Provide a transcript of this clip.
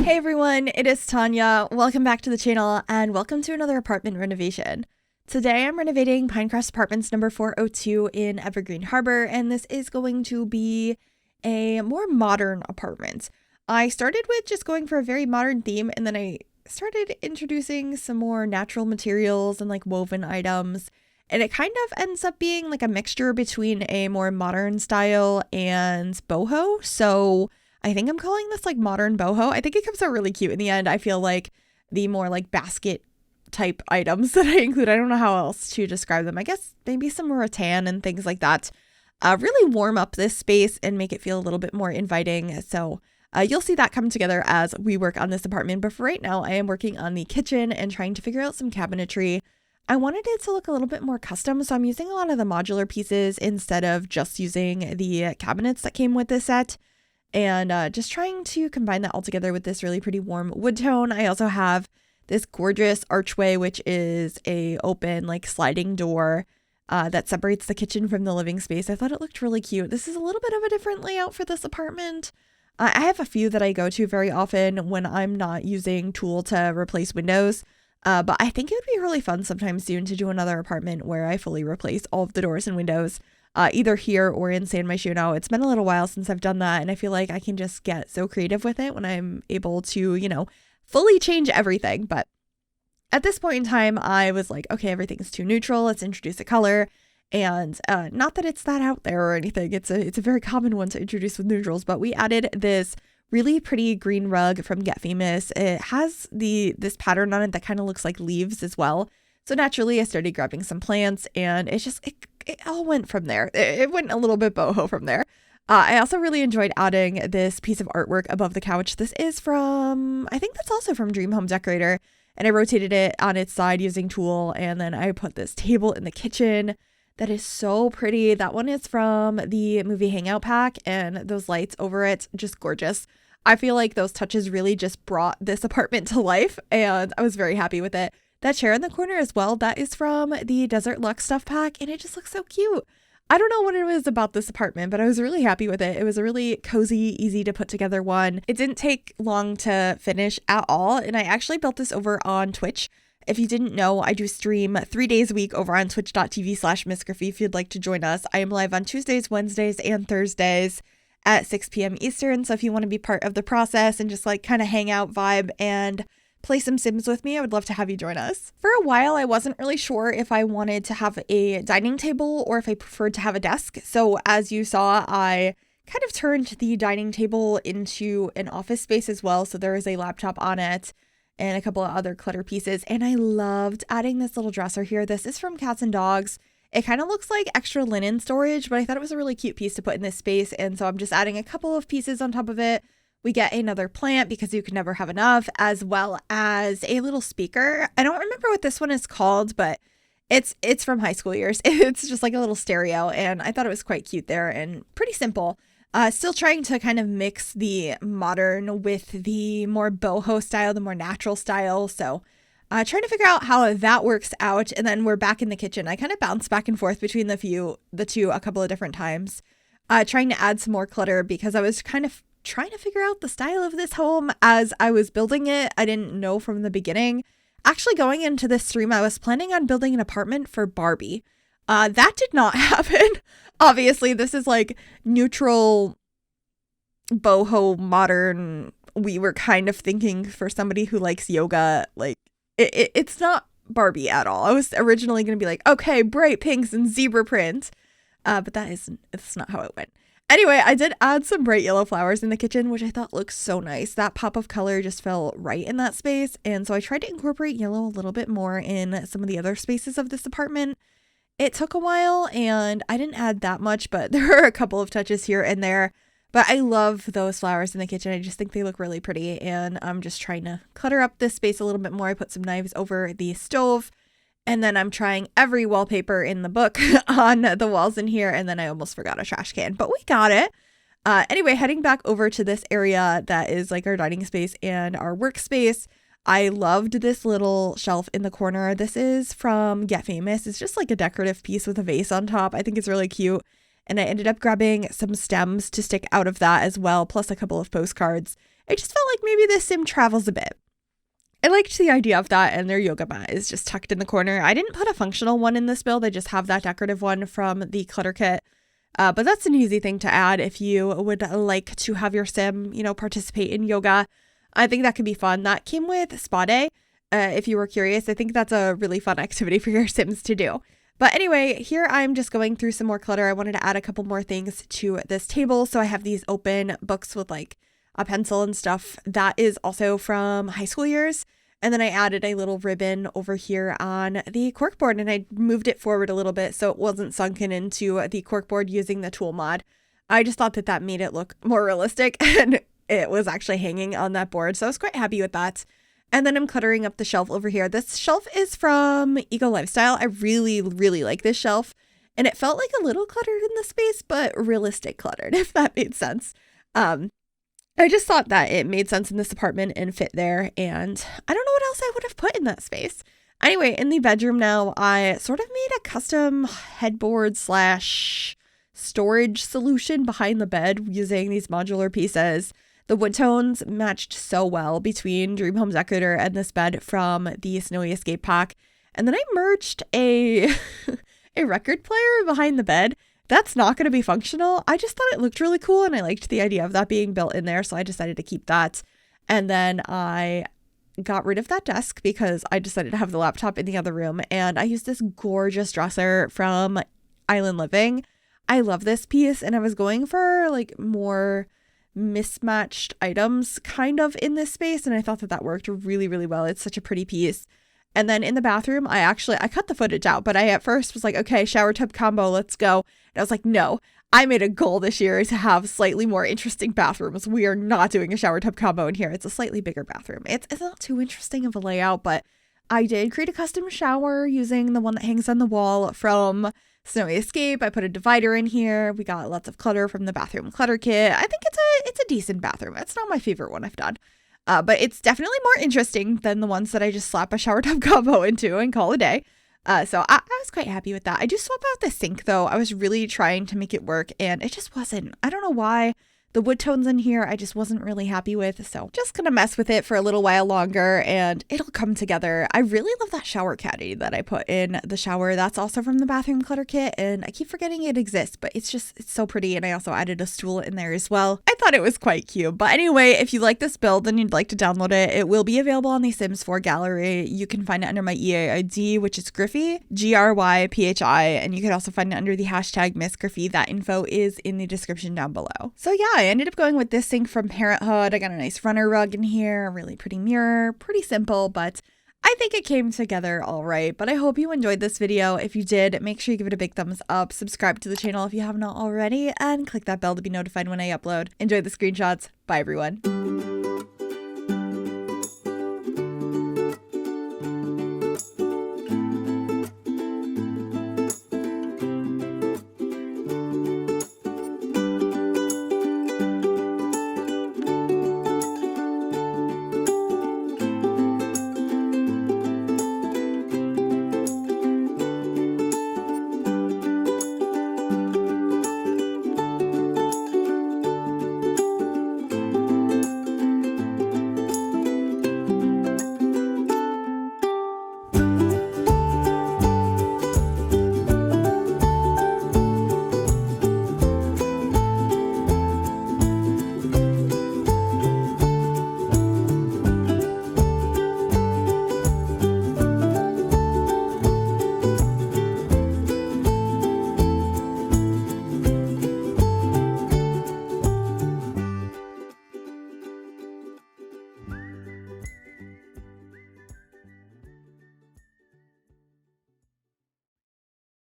Hey everyone, it is Tanya. Welcome back to the channel and welcome to another apartment renovation. Today I'm renovating Pinecrest Apartments number 402 in Evergreen Harbor, and this is going to be a more modern apartment. I started with just going for a very modern theme, and then I started introducing some more natural materials and like woven items, and it kind of ends up being like a mixture between a more modern style and boho. So I think I'm calling this like modern boho. I think it comes out really cute in the end. I feel like the more like basket type items that I include, I don't know how else to describe them. I guess maybe some rattan and things like that really warm up this space and make it feel a little bit more inviting. So you'll see that come together as we work on this apartment. But for right now, I am working on the kitchen and trying to figure out some cabinetry. I wanted it to look a little bit more custom, so I'm using a lot of the modular pieces instead of just using the cabinets that came with this set. And just trying to combine that all together with this really pretty warm wood tone. I also have this gorgeous archway, which is a open like sliding door that separates the kitchen from the living space. I thought it looked really cute. This is a little bit of a different layout for this apartment. I have a few that I go to very often when I'm not using Tool to replace windows. But I think it would be really fun sometime soon to do another apartment where I fully replace all of the doors and windows. Either here or in San Myshuno. It's been a little while since I've done that, and I feel like I can just get so creative with it when I'm able to, fully change everything. But at this point in time, I was like, okay, everything's too neutral. Let's introduce a color. And not that it's that out there or anything. It's a very common one to introduce with neutrals, but we added this really pretty green rug from Get Famous. It has this pattern on it that kind of looks like leaves as well. So naturally, I started grabbing some plants, and it all went from there. It went a little bit boho from there. I also really enjoyed adding this piece of artwork above the couch. This is I think that's also from Dream Home Decorator, and I rotated it on its side using Tool, and then I put this table in the kitchen that is so pretty. That one is from the movie Hangout Pack, and those lights over it, just gorgeous. I feel like those touches really just brought this apartment to life, and I was very happy with it. That chair in the corner as well, that is from the Desert Luxe Stuff Pack, and it just looks so cute. I don't know what it was about this apartment, but I was really happy with it. It was a really cozy, easy to put together one. It didn't take long to finish at all, and I actually built this over on Twitch. If you didn't know, I do stream 3 days a week over on twitch.tv/MissGryphi if you'd like to join us. I am live on Tuesdays, Wednesdays, and Thursdays at 6 p.m. Eastern, so if you want to be part of the process and just like kind of hang out, vibe, and play some Sims with me, I would love to have you join us. For a while, I wasn't really sure if I wanted to have a dining table or if I preferred to have a desk. So as you saw, I kind of turned the dining table into an office space as well. So there is a laptop on it and a couple of other clutter pieces. And I loved adding this little dresser here. This is from Cats and Dogs. It kind of looks like extra linen storage, but I thought it was a really cute piece to put in this space. And so I'm just adding a couple of pieces on top of it. We get another plant because you can never have enough, as well as a little speaker. I don't remember what this one is called, but it's from high school years. It's just like a little stereo, and I thought it was quite cute there and pretty simple. Still trying to kind of mix the modern with the more boho style, the more natural style. So trying to figure out how that works out. And then we're back in the kitchen. I kind of bounced back and forth between the two a couple of different times, trying to add some more clutter because I was kind of trying to figure out the style of this home as I was building it. I didn't know from the beginning. Actually, going into this stream, I was planning on building an apartment for Barbie. That did not happen. Obviously, this is like neutral, boho, modern. We were kind of thinking for somebody who likes yoga, like it's not Barbie at all. I was originally going to be like, okay, bright pinks and zebra print. But that's not how it went. Anyway, I did add some bright yellow flowers in the kitchen, which I thought looked so nice. That pop of color just felt right in that space. And so I tried to incorporate yellow a little bit more in some of the other spaces of this apartment. It took a while and I didn't add that much, but there are a couple of touches here and there. But I love those flowers in the kitchen. I just think they look really pretty. And I'm just trying to clutter up this space a little bit more. I put some knives over the stove. And then I'm trying every wallpaper in the book on the walls in here. And then I almost forgot a trash can, but we got it. Anyway, heading back over to this area that is like our dining space and our workspace. I loved this little shelf in the corner. This is from Get Famous. It's just like a decorative piece with a vase on top. I think it's really cute. And I ended up grabbing some stems to stick out of that as well, plus a couple of postcards. it just felt like maybe this sim travels a bit. I liked the idea of that, and their yoga mat is just tucked in the corner. I didn't put a functional one in this build. I just have that decorative one from the clutter kit. But that's an easy thing to add if you would like to have your sim, participate in yoga. I think that could be fun. That came with spa day. If you were curious, I think that's a really fun activity for your sims to do. But anyway, here I'm just going through some more clutter. I wanted to add a couple more things to this table. So I have these open books with like a pencil and stuff. That is also from high school years. And then I added a little ribbon over here on the corkboard, and I moved it forward a little bit so it wasn't sunken into the corkboard using the tool mod. I just thought that made it look more realistic, and it was actually hanging on that board. So I was quite happy with that. And then I'm cluttering up the shelf over here. This shelf is from Eco Lifestyle. I really, really like this shelf. And it felt like a little cluttered in the space, but realistic cluttered, if that made sense. I just thought that it made sense in this apartment and fit there. And I don't know what else I would have put in that space. Anyway, in the bedroom now, I sort of made a custom headboard / storage solution behind the bed using these modular pieces. The wood tones matched so well between Dream Home Decorator and this bed from the Snowy Escape pack. And then I merged a record player behind the bed. That's not going to be functional. I just thought it looked really cool, and I liked the idea of that being built in there, so I decided to keep that. And then I got rid of that desk because I decided to have the laptop in the other room, and I used this gorgeous dresser from Island Living. I love this piece, and I was going for like more mismatched items kind of in this space, and I thought that worked really, really well. It's such a pretty piece. And then in the bathroom, I cut the footage out, but I at first was like, okay, shower tub combo, let's go. And I was like, no, I made a goal this year to have slightly more interesting bathrooms. We are not doing a shower tub combo in here. It's a slightly bigger bathroom. It's not too interesting of a layout, but I did create a custom shower using the one that hangs on the wall from Snowy Escape. I put a divider in here. We got lots of clutter from the bathroom clutter kit. I think it's a decent bathroom. It's not my favorite one I've done. But it's definitely more interesting than the ones that I just slap a shower tub combo into and call it a day. So I was quite happy with that. I do swap out the sink though. I was really trying to make it work, and it just wasn't. I don't know why. The wood tones in here I just wasn't really happy with, so just gonna mess with it for a little while longer and it'll come together. I really love that shower caddy that I put in the shower. That's also from the bathroom clutter kit, and I keep forgetting it exists, but it's so pretty. And I also added a stool in there as well. I thought it was quite cute. But anyway, if you like this build and you'd like to download it, it will be available on the Sims 4 gallery. You can find it under my EA ID, which is Gryphi, Gryphi, and you can also find it under the hashtag Miss Gryphi. That info is in the description down below. So yeah, I ended up going with this sink from Parenthood. I got a nice runner rug in here, a really pretty mirror, pretty simple, but I think it came together all right. But I hope you enjoyed this video. If you did, make sure you give it a big thumbs up, subscribe to the channel if you have not already, and click that bell to be notified when I upload. Enjoy the screenshots. Bye everyone.